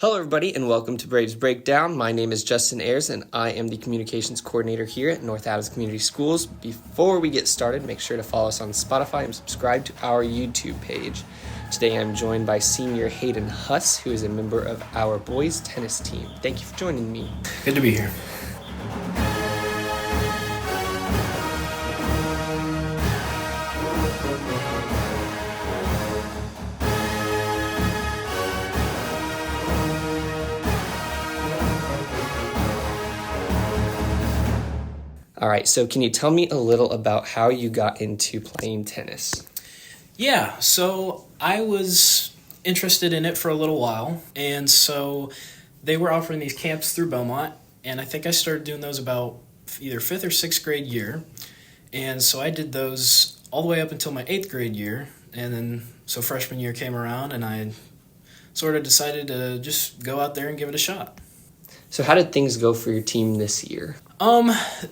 Hello, everybody, and welcome to Braves Breakdown. My name is Justin Ayers, and I am the Communications Coordinator here at North Adams Community Schools. Before we get started, make sure to follow us on Spotify and subscribe to our YouTube page. Today, I'm joined by senior Hayden Huss, who is a member of our boys tennis team. Thank you for joining me. Good to be here. All right, so can you tell me a little about how you got into playing tennis? Yeah, so I was interested in it for a little while, and so they were offering these camps through Bellmont, and I think I started doing those about either 5th or 6th grade year, and so I did those all the way up until my 8th grade year, and then so freshman year came around, and I sort of decided to just go out there and give it a shot. So how did things go for your team this year?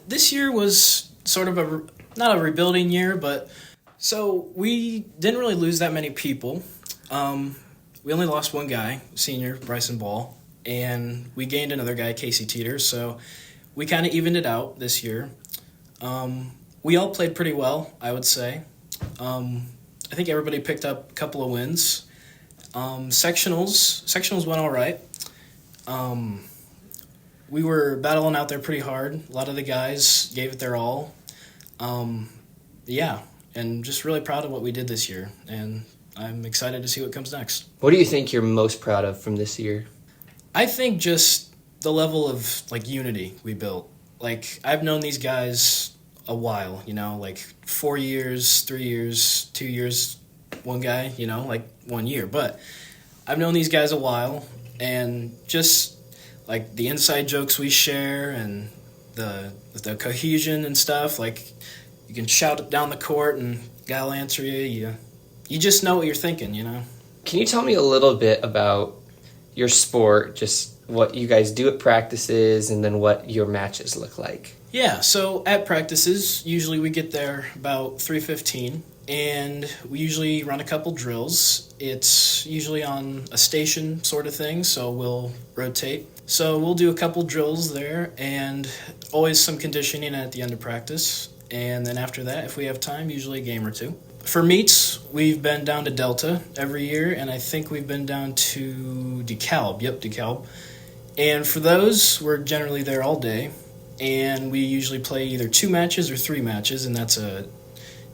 This year was sort of not a rebuilding year, but so we didn't really lose that many people. We only lost one guy, senior Bryson Ball, and we gained another guy, Casey Teeter, so we kind of evened it out this year. We all played pretty well, I would say. I think everybody picked up a couple of wins. Sectionals went all right. We were battling out there pretty hard. A lot of the guys gave it their all. And just really proud of what we did this year. And I'm excited to see what comes next. What do you think you're most proud of from this year? I think just the level of, unity we built. I've known these guys a while, 4 years, 3 years, 2 years, one guy, 1 year. But I've known these guys a while, and just the inside jokes we share and the cohesion and stuff, you can shout it down the court and guy will answer you. You just know what you're thinking, Can you tell me a little bit about your sport, just what you guys do at practices and then what your matches look like? Yeah, so at practices, usually we get there about 3:15, and we usually run a couple drills. It's usually on a station sort of thing, so we'll rotate. So we'll do a couple drills there, and always some conditioning at the end of practice. And then after that, if we have time, usually a game or two. For meets, we've been down to Delta every year, and I think we've been down to DeKalb. Yep, DeKalb. And for those, we're generally there all day, and we usually play either 2 matches or 3 matches, and that's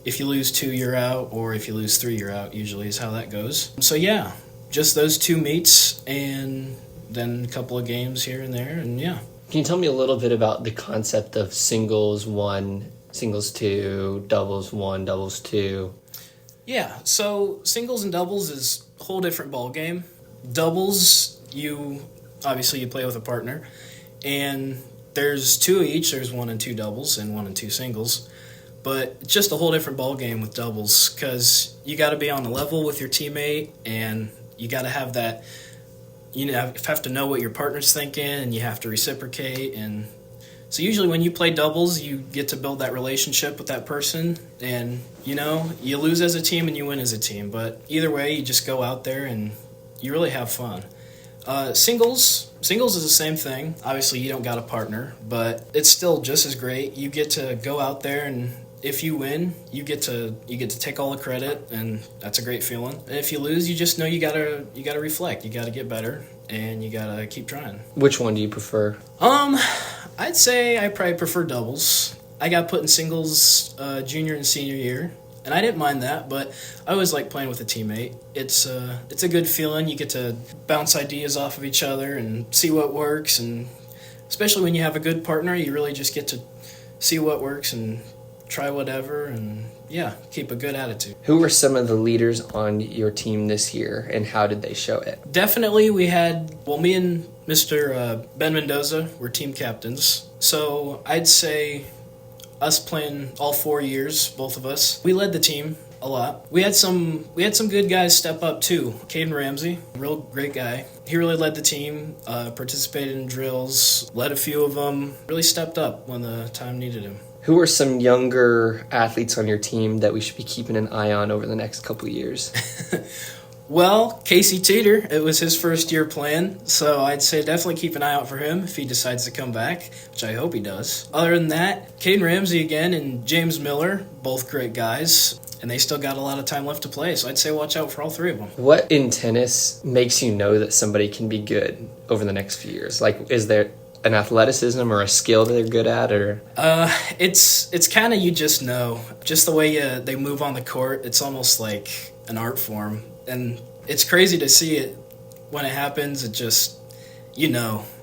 if you lose 2, you're out, or if you lose 3, you're out, usually is how that goes. So yeah, just those 2 meets, and then a couple of games here and there, and yeah. Can you tell me a little bit about the concept of singles 1, singles 2, doubles 1, doubles 2? Yeah, so singles and doubles is a whole different ball game. Doubles, you play with a partner, and there's 2 each. There's 1 and 2 doubles and 1 and 2 singles. But it's just a whole different ball game with doubles, because you got to be on the level with your teammate, and you got to have that. You have to know what your partner's thinking, and you have to reciprocate. And so usually when you play doubles, you get to build that relationship with that person, and you lose as a team and you win as a team. But either way, you just go out there and you really have fun. Singles is the same thing. Obviously, you don't got a partner, but it's still just as great. You get to go out there, and if you win, you get to take all the credit, and that's a great feeling. And if you lose, you just know you gotta reflect. You gotta get better, and you gotta keep trying. Which one do you prefer? I'd say I probably prefer doubles. I got put in singles junior and senior year, and I didn't mind that, but I always like playing with a teammate. It's a good feeling. You get to bounce ideas off of each other and see what works, and especially when you have a good partner, you really just get to see what works and try whatever, and keep a good attitude. Who were some of the leaders on your team this year, and how did they show it? Definitely we had, me and Mr. Ben Mendoza were team captains. So I'd say us playing all 4 years, both of us, we led the team a lot. We had some good guys step up too. Caden Ramsey, real great guy. He really led the team, participated in drills, led a few of them, really stepped up when the time needed him. Who are some younger athletes on your team that we should be keeping an eye on over the next couple of years? Well, Casey Teeter, it was his first year playing, so I'd say definitely keep an eye out for him if he decides to come back, which I hope he does. Other than that, Caden Ramsey again and James Miller, both great guys, and they still got a lot of time left to play, so I'd say watch out for all three of them. What in tennis makes you know that somebody can be good over the next few years? Like, is there an athleticism or a skill that they're good at, or? It's kind of, you just know. Just the way they move on the court, it's almost like an art form. And it's crazy to see it when it happens. It just,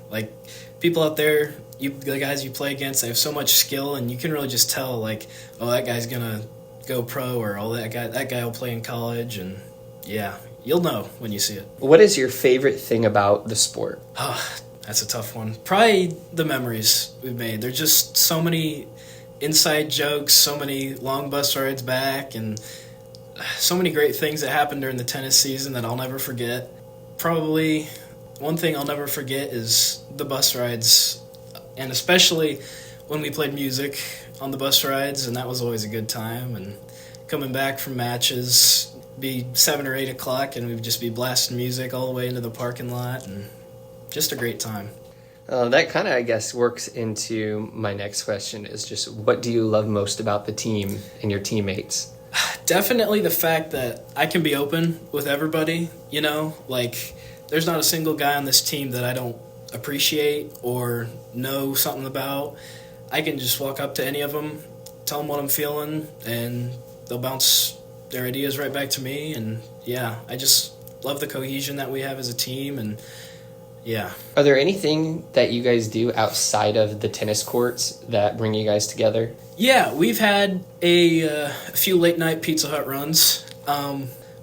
like people out there, the guys you play against, they have so much skill, and you can really just tell, like, oh, that guy's gonna go pro, or oh, that guy will play in college, and yeah, you'll know when you see it. What is your favorite thing about the sport? That's a tough one. Probably the memories we've made. There's just so many inside jokes, so many long bus rides back, and so many great things that happened during the tennis season that I'll never forget. Probably one thing I'll never forget is the bus rides, and especially when we played music on the bus rides, and that was always a good time. And coming back from matches, be 7 or 8 o'clock, and we'd just be blasting music all the way into the parking lot, and just a great time. That kind of, I guess, works into my next question, is just what do you love most about the team and your teammates? Definitely the fact that I can be open with everybody, like there's not a single guy on this team that I don't appreciate or know something about. I can just walk up to any of them, tell them what I'm feeling, and they'll bounce their ideas right back to me. And yeah, I just love the cohesion that we have as a team. And yeah. Are there anything that you guys do outside of the tennis courts that bring you guys together? Yeah, we've had a few late-night Pizza Hut runs.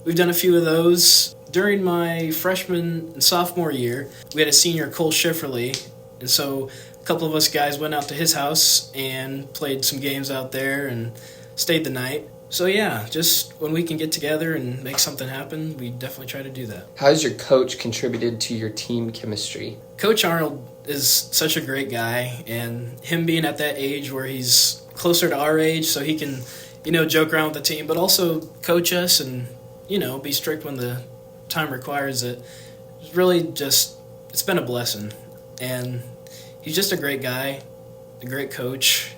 We've done a few of those. During my freshman and sophomore year, we had a senior, Cole Schifferly, and so a couple of us guys went out to his house and played some games out there and stayed the night. So yeah, just when we can get together and make something happen, we definitely try to do that. How has your coach contributed to your team chemistry? Coach Arnold is such a great guy, and him being at that age where he's closer to our age, so he can, joke around with the team, but also coach us and, be strict when the time requires it. It's really just, it's been a blessing. And he's just a great guy, a great coach,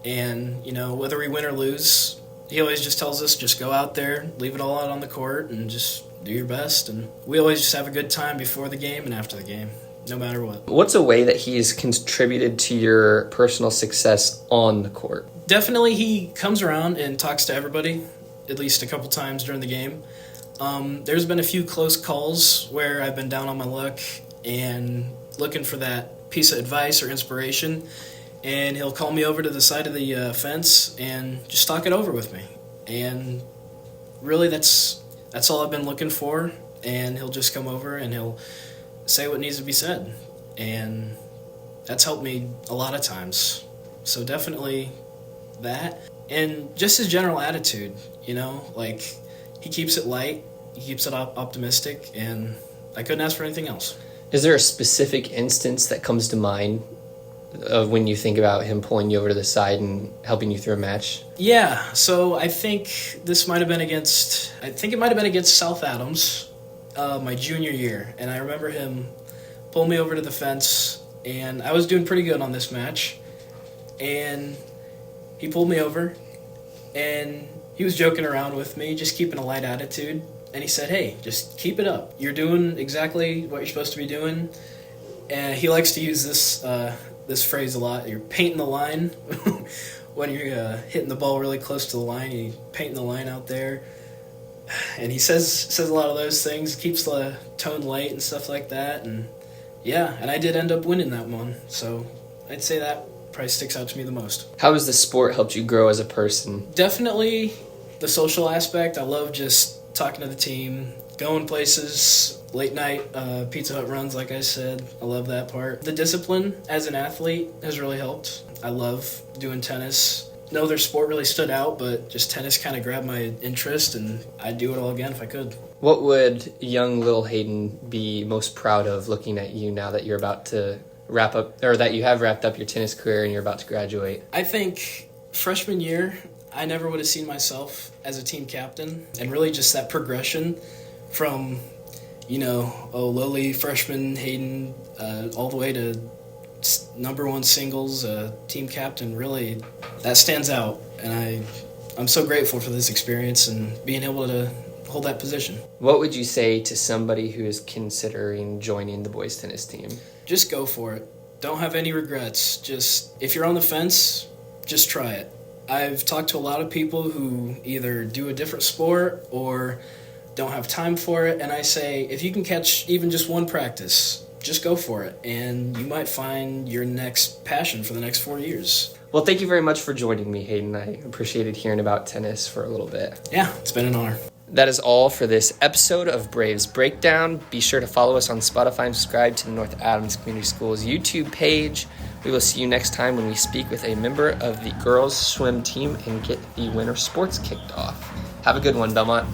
and, whether we win or lose, he always just tells us, just go out there, leave it all out on the court, and just do your best. And we always just have a good time before the game and after the game, no matter what. What's a way that he's contributed to your personal success on the court? Definitely he comes around and talks to everybody, at least a couple times during the game. There's been a few close calls where I've been down on my luck and looking for that piece of advice or inspiration, and he'll call me over to the side of the fence and just talk it over with me. And really that's all I've been looking for, and he'll just come over and he'll say what needs to be said. And that's helped me a lot of times. So definitely that. And just his general attitude, like he keeps it light, he keeps it optimistic, and I couldn't ask for anything else. Is there a specific instance that comes to mind of when you think about him pulling you over to the side and helping you through a match? Yeah, so I think it might have been against South Adams, my junior year, and I remember him pull me over to the fence, and I was doing pretty good on this match, and he pulled me over, and he was joking around with me, just keeping a light attitude, and he said, "Hey, just keep it up. You're doing exactly what you're supposed to be doing." And he likes to use this phrase a lot. You're painting the line. When you're hitting the ball really close to the line, you're painting the line out there. And he says a lot of those things, keeps the tone light and stuff like that. And yeah, and I did end up winning that one. So I'd say that probably sticks out to me the most. How has the sport helped you grow as a person? Definitely the social aspect. I love just talking to the team, going places, late night Pizza Hut runs, like I said. I love that part. The discipline as an athlete has really helped. I love doing tennis. No other sport really stood out, but just tennis kind of grabbed my interest, and I'd do it all again if I could. What would young little Hayden be most proud of looking at you now that you're about to wrap up, or that you have wrapped up your tennis career and you're about to graduate? I think freshman year, I never would have seen myself as a team captain, and really just that progression from, lowly freshman Hayden, all the way to number one singles, team captain. Really, that stands out, and I'm so grateful for this experience and being able to hold that position. What would you say to somebody who is considering joining the boys tennis team? Just go for it. Don't have any regrets. Just, if you're on the fence, just try it. I've talked to a lot of people who either do a different sport or don't have time for it, and I say, if you can catch even just one practice, just go for it, and you might find your next passion for the next 4 years. Well, thank you very much for joining me, Hayden. I appreciated hearing about tennis for a little bit. Yeah, it's been an honor. That is all for this episode of Braves Breakdown. Be sure to follow us on Spotify and subscribe to the North Adams Community Schools YouTube page. We will see you next time when we speak with a member of the girls swim team and get the winter sports kicked off. Have a good one, Bellmont.